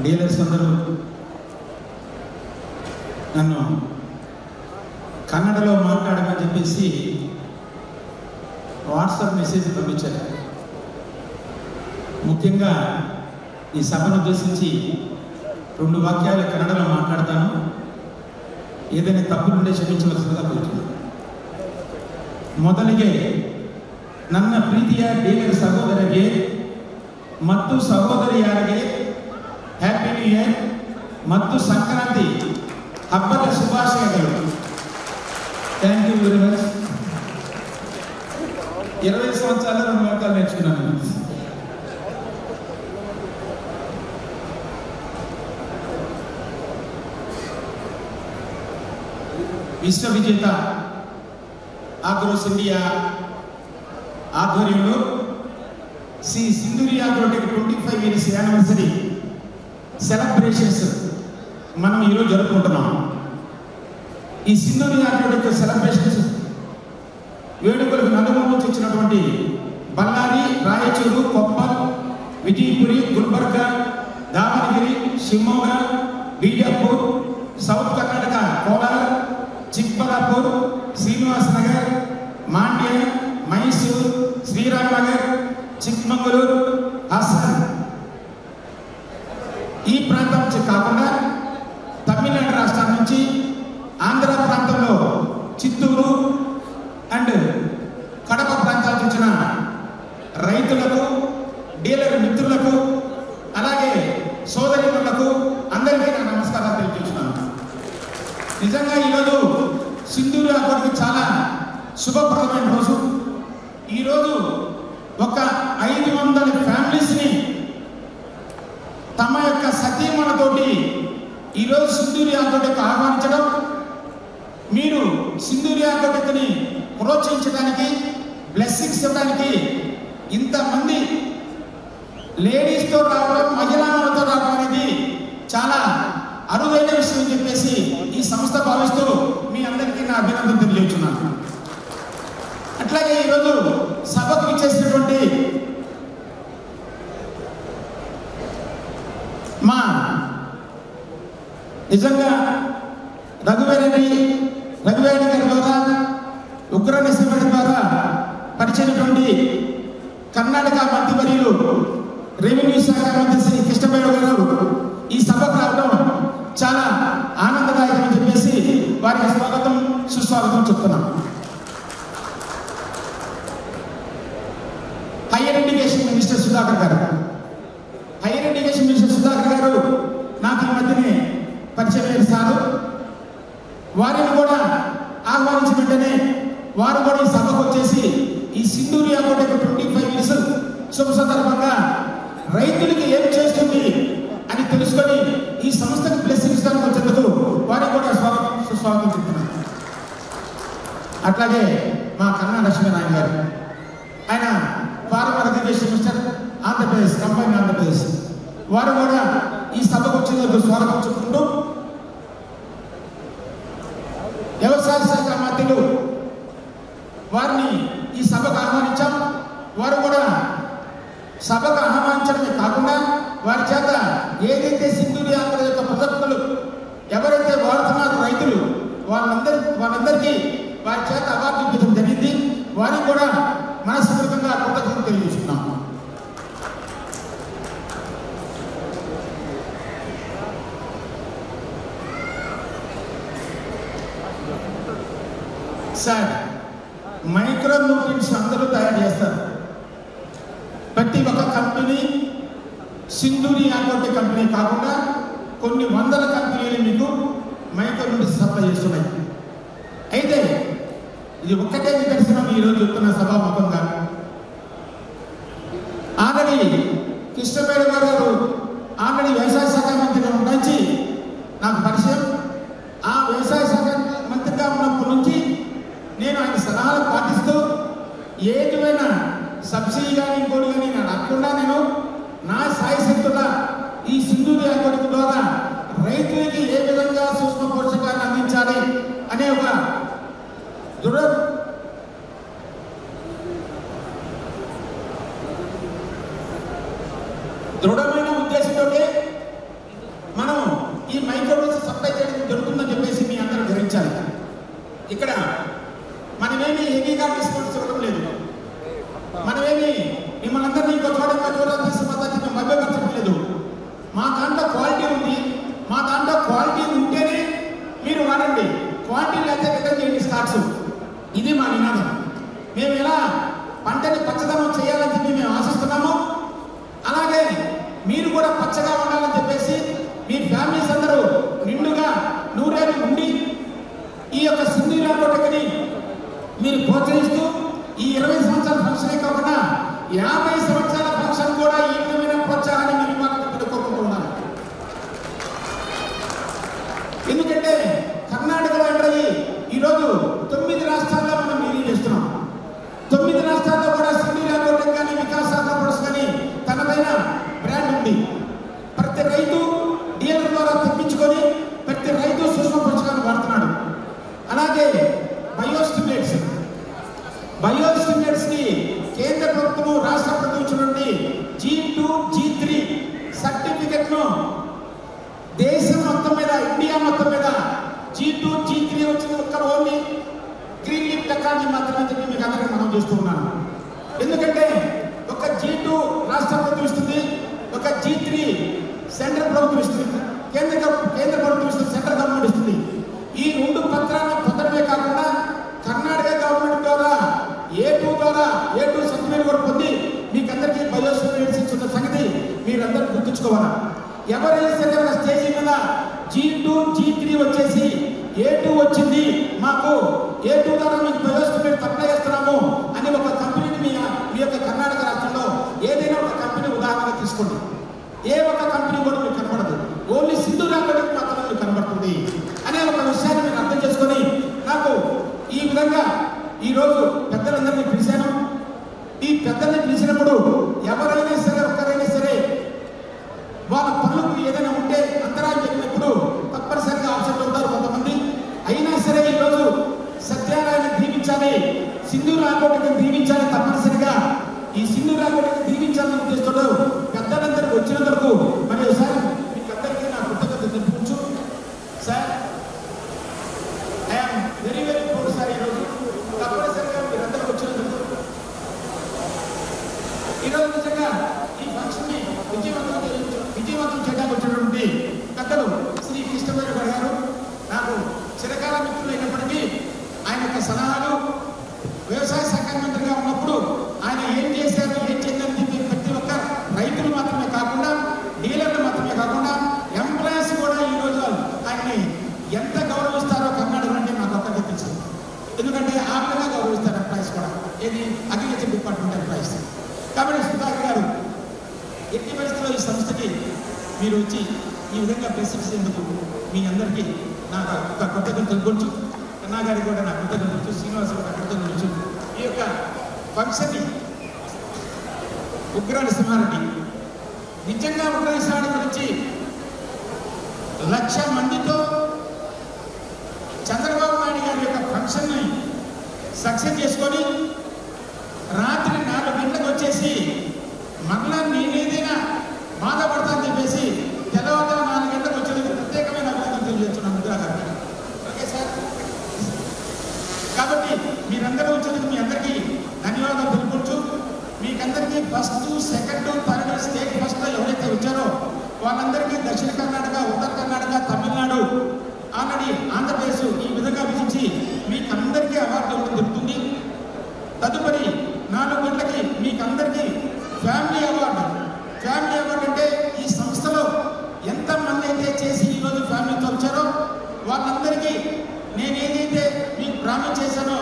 Dealers అందరూ నన్ను కన్నడలో మాట్లాడమని చెప్పేసి వాట్సాప్ మెసేజ్ పంపించారు. ముఖ్యంగా ఈ సభను ఉద్దేశించి 2 వాక్యాలు కన్నడలో మాట్లాడతాను. ఏదైనా తప్పులుండే ಕ್ಷಮಿಸವಲಸಿದ ಕೋರುತ್ತೇನೆ. ಮೊದಲಿಗೆ ನನ್ನ ಪ್ರೀತಿಯ ಡೀಲರ್ ಸಹೋದರರಿಗೆ ಮತ್ತು ಸಹೋದರಿಯರಿಗೆ ಹ್ಯಾಪಿ ನ್ಯೂ ಇಯರ್ ಮತ್ತು ಸಂಕ್ರಾಂತಿ ಹಬ್ಬದ ಶುಭಾಶಯಗಳು. Thank you very much. 20 సంవత్సరాలు 2 వాక్యాలు నేర్చుకున్నాను. విశ్వ విజేత ఆగ్రోస్ ఇండియా ఆధ్వర్యంలో Shri Sindhuri Agrotech 25 years anniversary celebrations మనం ఈరోజు జరుపుకుంటున్నాం. ఈ సింధూరి అగ్రోటెక్ సెలబ్రేషన్స్ వేడుకలకు నలుమూల నుంచి వచ్చినటువంటి బళ్ళారి, రాయచూరు, కొప్పల్, విజయపురి, గుల్బర్గా, దావణగిరి, షిమోగా, బీజాపూర్, సౌత్ కర్ణాటక కోలార్, చిక్బల్లాపూర్, శ్రీనివాస్ నగర్, మాండ్య, మైసూర్, శ్రీరామ్ నగర్, చిక్మంగళూరు, హాసన్ ఈ ప్రాంతం నుంచి కాకుండా తమిళనాడు రాష్ట్రం నుంచి, ఆంధ్ర ప్రాంతంలో చిత్తూరు అండ్ కడప ప్రాంతాలకు వచ్చిన రైతులకు, డీలర్ మిత్రులకు, అలాగే సోదరిమణులకు అందరికీ నా నమస్కారాలు తెలియజేస్తున్నాను. నిజంగా ఈరోజు సింధూరి అగ్రోటెక్ చాలా శుభప్రదమైన రోజు. ఈరోజు ఒక 500 ఫ్యామిలీస్ని తమ యొక్క సతీమణతోటి ఈరోజు సింధూరి అగ్రోటెక్ ఆహ్వానించడం, మీరు సింధూరి అగ్రోటెక్ని ప్రోత్సహించడానికి, బ్లెస్సింగ్స్ ఇవ్వడానికి ఇంతమంది లేడీస్తో రావడం, మహిళలతో రావడం అనేది చాలా అరుదైన విషయం అని చెప్పేసి ఈ సంస్థ భావిస్తూ మీ అందరికీ నా అభినందన తెలియజేస్తున్నాను. అట్లాగే ఈరోజు సభకు విచ్చేసినటువంటి మా నిజంగా రఘువేరెడ్డి గారి ద్వారా, ఉగ్ర నరసింహరెడ్డి ద్వారా పరిచయమైనటువంటి కర్ణాటక మంత్రివర్యులు, రెవెన్యూ శాఖ మంత్రి శ్రీ కృష్ణబైరావు గారు ఈ సభకు రావడం చాలా ఆనందదాయకం అని చెప్పేసి వారికి స్వాగతం, సుస్వాగతం చెప్తున్నాం. హైయర్ ఎడ్యుకేషన్ మినిస్టర్ సుధాకర్ గారు నాకు ఈ మధ్యనే పరిచయం చేస్తారు. వారిని కూడా ఆహ్వానించిన వెంటనే వారు కూడా ఈ సభకు వచ్చేసి ఈ సింధూరి అగ్రోటెక్ 25 ఇయర్స్ శుభ సందర్భంగా రైతులకి ఏం చేస్తుంది అని తెలుసుకొని ఈ సంస్థకు బ్లెస్సింగ్స్ ఇస్తానికి వచ్చేందుకు వారికి కూడా సుస్వాగతం చెప్తున్నారు. అట్లాగే మా కన్నా లక్ష్మీనారాయణ గారు, ఆయన former agriculture minister Andhra Pradesh, combine Andhra Pradesh, వారు కూడా ఈ సభకు వచ్చేందుకు స్వాగతం చెప్పుకుంటూ, వ్యవసాయ శాఖ మంత్రులు వారిని ఈ సభకు ఆహ్వానించాం. వారు కూడా సభకు ఆహ్వానించడమే కాకుండా వారి చేత ఏదైతే సింధూరి అగ్రోటెక్ యొక్క ప్రొడక్టులు ఎవరైతే వాడుతున్నారో రైతులు వాళ్ళందరికీ వారి చేత అవార్డు ఇవ్వడం జరిగింది. వారికి కూడా మనస్ఫూర్తిగా కృతజ్ఞతలు తెలియజేస్తున్నాం. సార్, మైక్రో న్యూట్రియన్స్ అందరూ తయారు చేస్తారు. ప్రతి ఒక్క కంపెనీ సింధూరి అగ్రోటెక్ కంపెనీ కాకుండా కొన్ని వందల కంపెనీలు మీకు మైక్రో న్యూట్రియన్స్ సప్లై చేస్తున్నాయి. అయితే ఇది ఒక్కటే నిదర్శనం ఈరోజు చెప్తున్న సభాముఖంగా. ఆల్రెడీ కృష్ణబైరావు గారు ఆల్రెడీ వ్యవసాయ శాఖ మంత్రిగా నుంచి నాకు పరిచయం. ఆ వ్యవసాయ శాఖ మంత్రిగా ఉన్నప్పటి నుంచి నేను ఆయన సలహాలు పాటిస్తూ ఏదైనా సబ్సిడీ కానీ ఇంకోటి కానీ రాకుండా నేను నా సాయశక్తుల ఈ సింధూరి అగ్రోటెక్ ద్వారా రైతులకి ఏ విధంగా సూక్ష్మ పోషకాలను అందించాలి అనే ఒక దృఢమైన ఉద్దేశంతో ఈ మైక్రోడోస్ సప్లై చేయడం జరుగుతుందని చెప్పేసి మీ అందరూ గ్రహించాలి. ఇక్కడ మనమేమి హెవీగా డిస్కౌంట్స్ ఇవ్వడం లేదు. మనమేమి మిమ్మల్ని అందరినీ ఇంకో చోట తీసుకుపోతానికి మేము మభ్యపరచడం లేదు. మా దాంట్లో క్వాలిటీ ఉంది. మా దాంట్లో క్వాలిటీ ఉంటేనే మీరు వాడండి, క్వాలిటీ లేకపోతే రిటర్న్ చేయండి స్టాక్స్. ఇది మా నినాదం. మేము ఎలా పంటని పచ్చదనం చేయాలని చెప్పి మేము ఆశిస్తున్నాము. అలాగే మీరు కూడా పచ్చగా ఉండాలని చెప్పేసి మీ ఫ్యామిలీస్ అందరూ నిండుగా నూరేళ్ళు ఉండి ఈ యొక్క సింధు రాబోటని మీరు ప్రోత్సహిస్తూ ఈ 20 సంవత్సరాల ఫంక్షనే కాకుండా 50 సంవత్సరాల ఫంక్షన్ కూడా ఈ విధమైన ప్రోత్సాహాన్ని మీరు మాకు కోరుకుంటున్నారు. ఎందుకంటే కర్ణాటకలో ఎంటర్ అయ్యి ఈరోజు 9 రాష్ట్రాల్లో మనం మీటింగ్ చేస్తున్నాం. 9 రాష్ట్రాల్లో కూడా సింధు రాబోటం కానీ వికాస్ ఆగ్రోప్రొడక్ట్స్ కానీ తనదైన బ్రాండ్ ఉంది. ప్రతి రైతు డీలర్ ద్వారా తెప్పించుకొని ప్రతి రైతు సూక్ష్మ పోషకాలను వాడుతున్నాడు. అలాగే బయోస్టిమ్యులెంట్స్ ని కేంద్ర ప్రభుత్వము రాష్ట్ర ప్రభుత్వం ఇచ్చినటువంటి G2 G3 సర్టిఫికెట్ ను దేశం మొత్తం మీద, ఇండియా మొత్తం మీద G2 G3 వచ్చిన ఒక్క ఓన్లీ గ్రీన్ లీఫ్ టెక్నాలజీ మాత్రమే చెప్పి మీకు అందరికీ మనం చేస్తూ ఉన్నాను. ఎందుకంటే ఒక G2 రాష్ట్ర ప్రభుత్వం ఇస్తుంది, ఒక G3 సెంట్రల్ ప్రభుత్వం ఇస్తుంది, కేంద్ర ప్రభుత్వం ఇస్తుంది, సెంట్రల్ గవర్నమెంట్ ఇస్తుంది. ఈ 2 పత్రాలను పొందడమే కాకుండా కర్ణాటక గవర్నమెంట్ ద్వారా A2 సర్టిఫికేట్ కూడా పొంది మీకు అందరికీ బయోస్టిమ్యులెంట్స్ ఇచ్చిన సంగతి మీరందరూ గుర్తుంచుకోవాలి. ఎవరైనా సరే ఒక స్టేజ్ మీద G2 G3 వచ్చేసి A2 వచ్చింది, మాకు A2 ద్వారా మీకు బయోస్టిమ్యులెంట్ సప్లై చేస్తున్నాము అని ఒక కంపెనీని మీ యొక్క కర్ణాటక రాష్ట్రంలో ఏదైనా ఒక కంపెనీ ఉదాహరణగా తీసుకోండి. ఏ ఒక్క కంపెనీ కూడా మీకు కనబడదు, ఓన్లీ సింధు రాబోటకి మాత్రమే మీకు కనబడుతుంది అనే ఒక విషయాన్ని మీరు అర్థం చేసుకొని నాకు ఈ విధంగా ఈరోజు పెద్దలందరినీ పిలిచాను. ఈ పెద్దల్ని పిలిచినప్పుడు ఎవరైనా సరే ఒక్కరైనా సరే వాళ్ళ పనులకు ఏదైనా ఉంటే అంతరాయం చెప్పినప్పుడు తప్పనిసరిగా ఆప్షన్ అవుతారు కొంతమంది. అయినా సరే ఈరోజు సత్యారాయణ దీవించాలి, సింధు రాబోటకి దీవించాలి. తప్పనిసరిగా ఈ సింధు రాబోటకి దీవించాలని ఉద్దేశంతో పెద్దలందరికీ వచ్చినందుకు మరి ఒకసారి మీకు అందరికీ నా కృతజ్ఞతలు తెలుపుకోవచ్చు. Sir, I'm very proud sir. ఈరోజు తప్పనిసరిగా మీరందరూ వచ్చినందుకు ఈరోజు నిజంగా ఈ ఫంక్షన్ ని విజయవంతం చేయడానికి వచ్చినటువంటి పెద్దలు శ్రీ కృష్ణవేణి గారు నాకు చిరకాల మిత్రులు అయినప్పటికీ ఆయన యొక్క సలహాలు, వ్యవసాయ శాఖ మంత్రిగా ఉన్నప్పుడు ఆయన ఏం చేశారు, ఏం చేయాలని చెప్పి ప్రతి ఒక్క రైతులు మాత్రమే కాకుండా, డీలర్లు మాత్రమే కాకుండా ఎంప్లాయీస్ కూడా ఈరోజు ఆయన్ని ఎంత గౌరవిస్తారో కర్ణాటక అంటే నాకు ఒక్కరికి తెలుసు. ఎందుకంటే ఆ విధంగా గౌరవిస్తారు ఎంప్లాయీస్ కూడా, ఏది అగ్రికల్చర్ డిపార్ట్మెంట్ ఎంప్లాయీస్. కాబట్టి సుధాకర్ గారు ఎట్టి పరిస్థితుల్లో ఈ సంస్థకి మీరు వచ్చి ఈ విధంగా ప్రశంసించేందుకు మీ అందరికీ నాకు ఒక కృతజ్ఞతలు తెలుపుకోవచ్చు. కన్నా గారికి కూడా నా కృతజ్ఞతలు, శ్రీనివాస్ గారు కృతజ్ఞతలు. ఈ యొక్క ఫంక్షన్ని ఉగ్రాణ సింహారెడ్డి నిజంగా ఉగ్రాణ సింహారెడ్డి గురించి 1,00,000 మందితో చంద్రబాబు నాయుడు గారి యొక్క ఫంక్షన్ని సక్సెస్ చేసుకొని రాత్రి 4 గంటలకు వచ్చేసి మరలా నేనేదైనా బాధపడతానని చెప్పేసి తెల్లవారు 4 గంటలకు వచ్చేందుకు ప్రత్యేకమైన అభినందనలు తెలియజేస్తున్నాను ముద్రా గారు. Okay sir. కాబట్టి మీరందరూ వచ్చేందుకు మీ అందరికీ ధన్యవాదాలు తెలుపుకోవచ్చు. మీకందరికీ ఫస్ట్, సెకండ్, థర్డ్ స్టేట్ ఫస్ట్లో ఎవరైతే వచ్చారో వాళ్ళందరికీ దక్షిణ కర్ణాటక, ఉత్తర కర్ణాటక, తమిళనాడు, ఆల్రెడీ ఆంధ్రప్రదేశ్ ఈ విధంగా విధించి మీకు అందరికీ అవార్డు దొరుకుతుంది. తదుపరి 4 గంటలకి మీకు అందరికీ ఫ్యామిలీ అవార్డు అంటే ఈ సంస్థలో ఎంతమంది అయితే చేసి ఈరోజు ఫ్యామిలీతో వచ్చారో వాళ్ళందరికీ నేను ఏదైతే మీకు ప్రామిస్ చేశానో